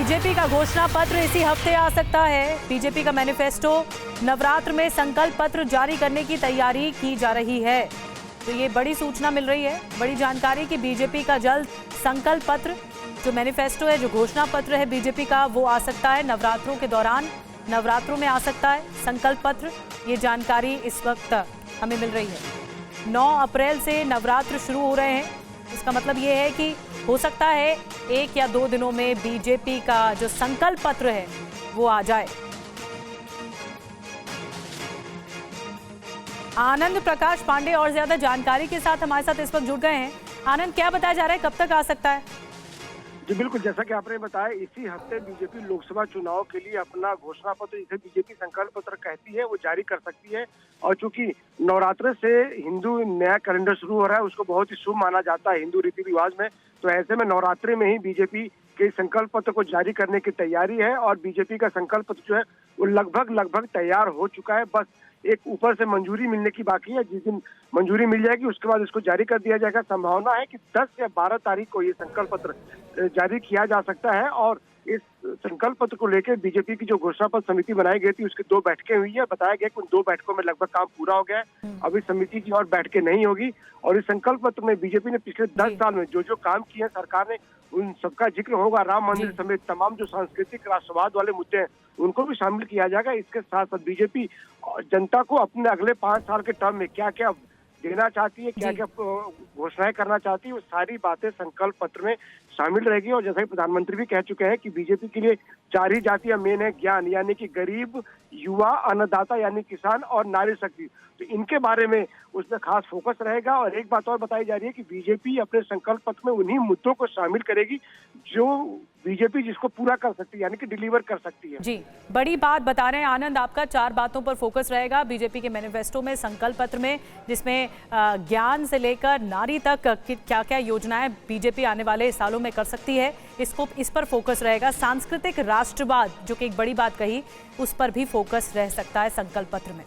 BJP का घोषणा पत्र इसी हफ्ते आ सकता है। बीजेपी का मैनिफेस्टो नवरात्र में संकल्प पत्र जारी करने की तैयारी की जा रही है। तो ये बड़ी सूचना मिल रही है, बड़ी जानकारी कि बीजेपी का जल्द संकल्प पत्र, जो मैनिफेस्टो है, जो घोषणा पत्र है बीजेपी का, वो आ सकता है नवरात्रों के दौरान, नवरात्रों में आ सकता है संकल्प पत्र। ये जानकारी इस वक्त हमें मिल रही है। 9 अप्रैल से नवरात्र शुरू हो रहे हैं। इसका मतलब ये है कि हो सकता है 1 या 2 दिनों में बीजेपी का जो संकल्प पत्र है वो आ जाए। आनंद प्रकाश पांडे और ज्यादा जानकारी के साथ हमारे साथ इस वक्त जुड़ गए हैं। आनंद, क्या बताया जा रहा है, कब तक आ सकता है? जी बिल्कुल, जैसा कि आपने बताया, इसी हफ्ते बीजेपी लोकसभा चुनाव के लिए अपना घोषणा पत्र, जिसे बीजेपी संकल्प पत्र कहती है, वो जारी कर सकती है। और चूंकि नवरात्र से हिंदू नया कैलेंडर शुरू हो रहा है, उसको बहुत ही शुभ माना जाता है हिंदू रीति रिवाज में। तो ऐसे में नवरात्रि में ही बीजेपी के संकल्प पत्र को जारी करने की तैयारी है। और बीजेपी का संकल्प पत्र जो है वो लगभग तैयार हो चुका है। बस एक ऊपर से मंजूरी मिलने की बाकी है। जिस दिन मंजूरी मिल जाएगी उसके बाद इसको जारी कर दिया जाएगा। संभावना है कि 10 या 12 तारीख को ये संकल्प पत्र जारी किया जा सकता है। और इस संकल्प पत्र को लेकर बीजेपी की जो घोषणा पत्र समिति बनाई गई थी, उसकी 2 बैठकें हुई है। बताया गया कि उन 2 बैठकों में लगभग काम पूरा हो गया है। अभी समिति की और बैठकें नहीं होगी। और इस संकल्प पत्र में बीजेपी ने पिछले 10 साल में जो जो काम किए हैं सरकार ने, उन सबका जिक्र होगा। राम मंदिर समेत तमाम जो सांस्कृतिक राष्ट्रवाद वाले मुद्दे हैं उनको भी शामिल किया जाएगा। इसके साथ साथ बीजेपी जनता को अपने अगले 5 साल के टर्म में क्या क्या देना चाहती है, क्या क्या घोषणाएं करना चाहती है, वो सारी बातें संकल्प पत्र में शामिल रहेगी। और जैसा कि प्रधानमंत्री भी कह चुके हैं कि बीजेपी के लिए 4 ही जातियां मेन है, ज्ञान यानी कि गरीब, युवा, अन्नदाता यानी किसान और नारी शक्ति। तो इनके बारे में उसमें खास फोकस रहेगा। और एक बात और बताई जा रही है कि बीजेपी अपने संकल्प पत्र में उन्हीं मुद्दों को शामिल करेगी जो बीजेपी जिसको पूरा कर सकती है, यानी कि डिलीवर कर सकती है। जी, बड़ी बात बता रहे हैं आनंद। आपका 4 बातों पर फोकस रहेगा बीजेपी के मैनिफेस्टो में, संकल्प पत्र में, जिसमें ज्ञान से लेकर नारी तक क्या क्या योजनाएं बीजेपी आने वाले सालों में कर सकती है, इस पर फोकस रहेगा। सांस्कृतिक राष्ट्रवाद, जो कि एक बड़ी बात कही, उस पर भी फोकस रह सकता है संकल्प पत्र में।